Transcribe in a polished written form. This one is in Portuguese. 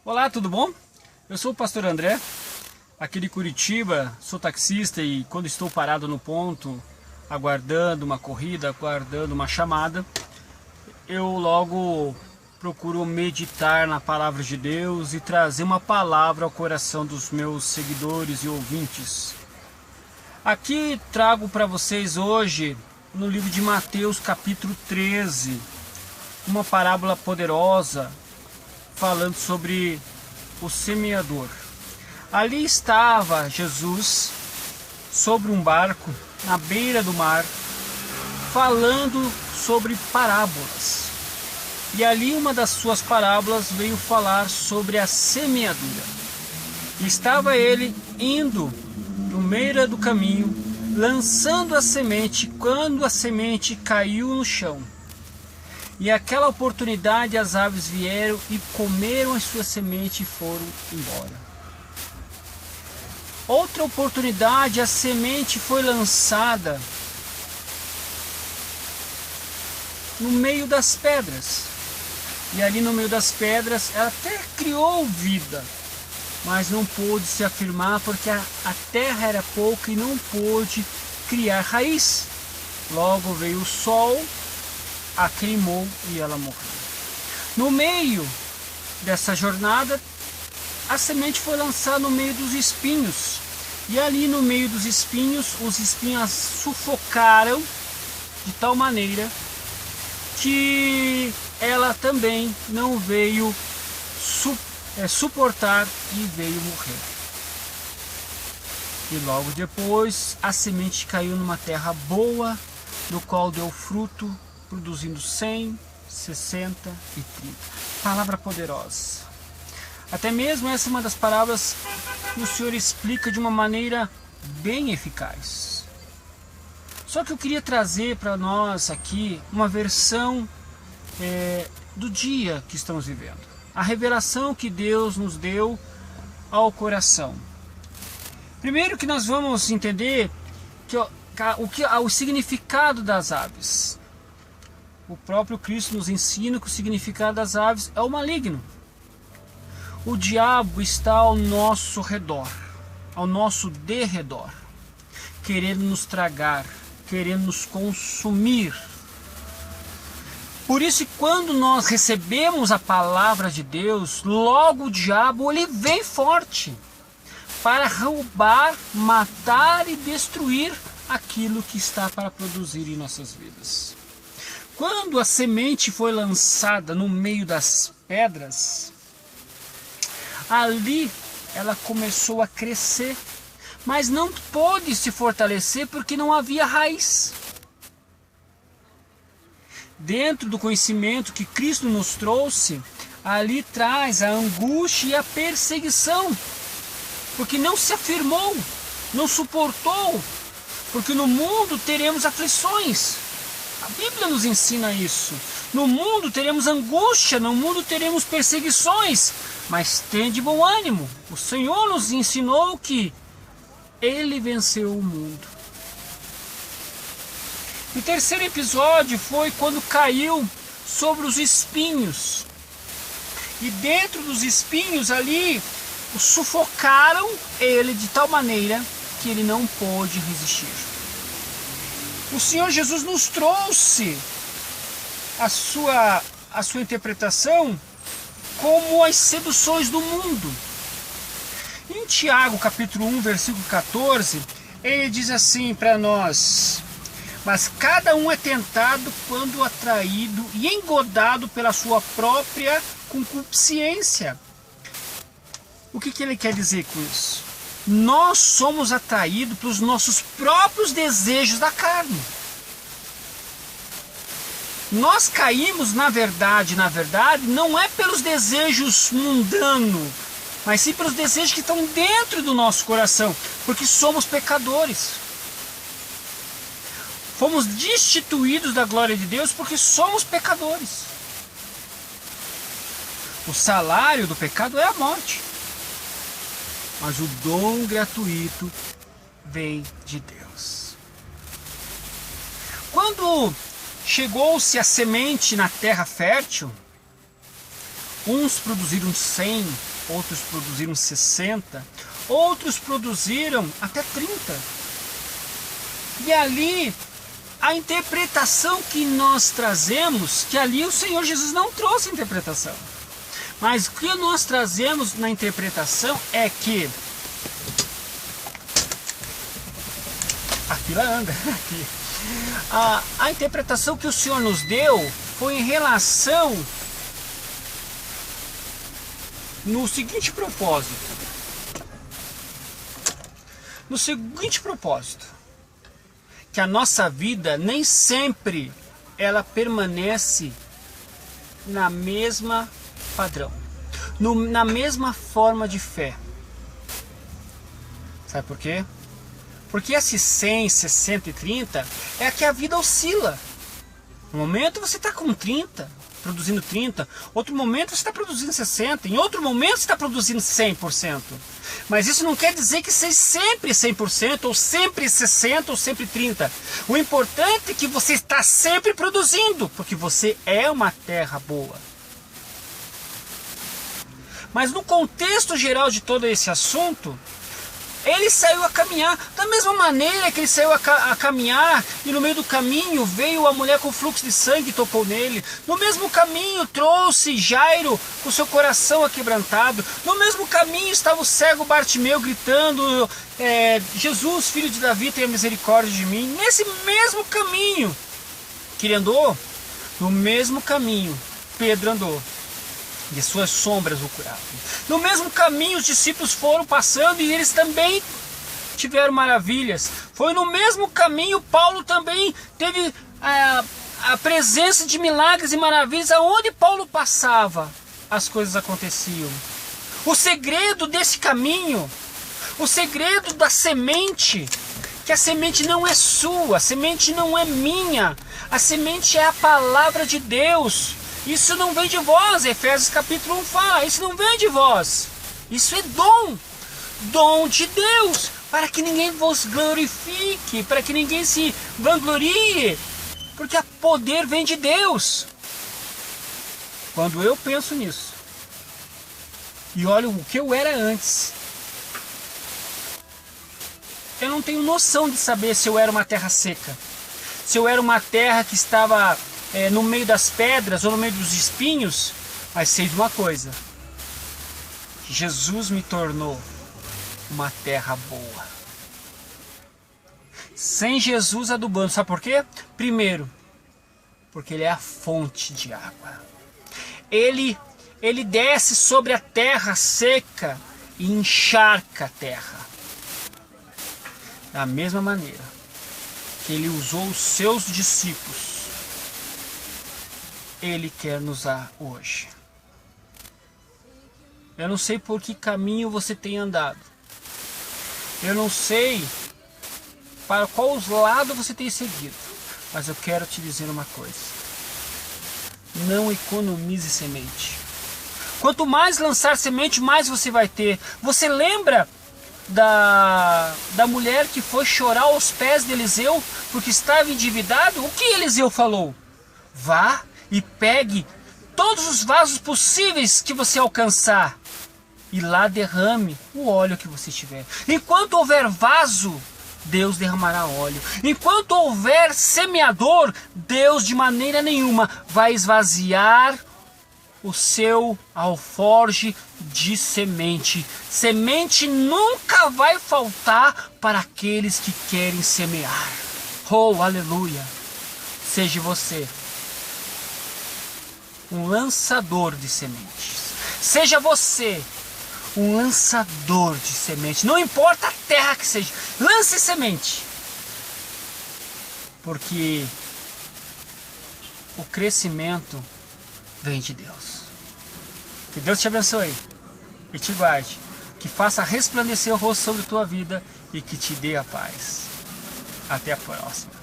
Olá, tudo bom? Eu sou o pastor André, aqui de Curitiba, sou taxista e quando estou parado no ponto, aguardando uma corrida, aguardando uma chamada, eu logo procuro meditar na palavra de Deus e trazer uma palavra ao coração dos meus seguidores e ouvintes. Aqui trago para vocês hoje, no livro de Mateus capítulo 13, uma parábola poderosa, falando sobre o semeador. Ali estava Jesus sobre um barco na beira do mar, falando sobre parábolas. E ali uma das suas parábolas veio falar sobre a semeadura. E estava ele indo no meio do caminho, lançando a semente, quando a semente caiu no chão. E aquela oportunidade as aves vieram e comeram a sua semente e foram embora. Outra oportunidade, a semente foi lançada no meio das pedras. E ali no meio das pedras ela até criou vida, mas não pôde se afirmar porque a terra era pouca e não pôde criar raiz. Logo veio o sol, a queimou e ela morreu. No meio dessa jornada, a semente foi lançada no meio dos espinhos. E ali no meio dos espinhos, os espinhos a sufocaram de tal maneira que ela também não veio suportar e veio morrer. E logo depois, a semente caiu numa terra boa, no qual deu fruto, produzindo 100, 60 e 30. Palavra poderosa. Até mesmo essa é uma das palavras que o Senhor explica de uma maneira bem eficaz. Só que eu queria trazer para nós aqui uma versão do dia que estamos vivendo. A revelação que Deus nos deu ao coração. Primeiro que nós vamos entender o significado das aves. O próprio Cristo nos ensina que o significado das aves é o maligno. O diabo está ao nosso redor, ao nosso derredor, querendo nos tragar, querendo nos consumir. Por isso, quando nós recebemos a palavra de Deus, logo o diabo ele vem forte para roubar, matar e destruir aquilo que está para produzir em nossas vidas. Quando a semente foi lançada no meio das pedras, ali ela começou a crescer, mas não pôde se fortalecer porque não havia raiz. Dentro do conhecimento que Cristo nos trouxe, ali traz a angústia e a perseguição, porque não se afirmou, não suportou, porque no mundo teremos aflições. A Bíblia nos ensina isso. No mundo teremos angústia, no mundo teremos perseguições, mas tende bom ânimo. O Senhor nos ensinou que Ele venceu o mundo. O terceiro episódio foi quando caiu sobre os espinhos. E dentro dos espinhos ali, sufocaram ele de tal maneira que ele não pôde resistir. O Senhor Jesus nos trouxe a sua interpretação como as seduções do mundo. Em Tiago capítulo 1, versículo 14, ele diz assim para nós: mas cada um é tentado quando atraído e engodado pela sua própria concupiscência. O que ele quer dizer com isso? Nós somos atraídos pelos nossos próprios desejos da carne. Nós caímos, na verdade, não é pelos desejos mundanos, mas sim pelos desejos que estão dentro do nosso coração, porque somos pecadores. Fomos destituídos da glória de Deus porque somos pecadores. O salário do pecado é a morte. Mas o dom gratuito vem de Deus. Quando chegou-se a semente na terra fértil, Uns produziram 100, outros produziram 60, outros produziram até 30. E ali, a interpretação que nós trazemos, que ali o Senhor Jesus não trouxe interpretação. Mas o que nós trazemos na interpretação é que a fila anda aqui. A interpretação que o Senhor nos deu foi em relação no seguinte propósito. No seguinte propósito, que a nossa vida nem sempre ela permanece na mesma padrão, na mesma forma de fé. Sabe por quê? Porque esse 100, 60 e 30 é que a vida oscila. Um momento você está com 30, produzindo 30, outro momento você está produzindo 60, em outro momento você está produzindo 100%. Mas isso não quer dizer que seja sempre 100%, ou sempre 60%, ou sempre 30%. O importante é que você está sempre produzindo, porque você é uma terra boa. Mas no contexto geral de todo esse assunto, ele saiu a caminhar, da mesma maneira que ele saiu a caminhar, e no meio do caminho veio a mulher com fluxo de sangue e tocou nele. No mesmo caminho trouxe Jairo com seu coração aquebrantado. No mesmo caminho estava o cego Bartimeu gritando, Jesus, filho de Davi, tenha misericórdia de mim. Nesse mesmo caminho que ele andou, no mesmo caminho Pedro andou. De suas sombras o curavam. No mesmo caminho os discípulos foram passando e eles também tiveram maravilhas. Foi no mesmo caminho Paulo também teve a presença de milagres e maravilhas. Aonde Paulo passava, as coisas aconteciam. O segredo desse caminho, o segredo da semente, que a semente não é sua, a semente não é minha, a semente é a palavra de Deus. Isso não vem de vós, Efésios capítulo 1 fala, isso não vem de vós. Isso é dom de Deus, para que ninguém vos glorifique, para que ninguém se vanglorie, porque o poder vem de Deus. Quando eu penso nisso, e olho o que eu era antes, eu não tenho noção de saber se eu era uma terra seca, se eu era uma terra que estava no meio das pedras ou no meio dos espinhos, mas sei de uma coisa: Jesus me tornou uma terra boa. Sem Jesus adubando, sabe por quê? Primeiro, porque ele é a fonte de água. Ele desce sobre a terra seca e encharca a terra. Da mesma maneira que ele usou os seus discípulos, ele quer nos usar hoje. Eu não sei por que caminho você tem andado. Eu não sei para qual lado você tem seguido. Mas eu quero te dizer uma coisa: não economize semente. Quanto mais lançar semente, mais você vai ter. Você lembra da mulher que foi chorar aos pés de Eliseu porque estava endividado? O que Eliseu falou? Vá e pegue todos os vasos possíveis que você alcançar e lá derrame o óleo que você tiver. Enquanto houver vaso, Deus derramará óleo. Enquanto houver semeador, Deus de maneira nenhuma vai esvaziar o seu alforje de semente. Semente nunca vai faltar para aqueles que querem semear. Oh, aleluia! Seja você um lançador de sementes. Seja você um lançador de semente. Não importa a terra que seja, lance semente. Porque o crescimento vem de Deus. Que Deus te abençoe e te guarde. Que faça resplandecer o rosto sobre a tua vida e que te dê a paz. Até a próxima.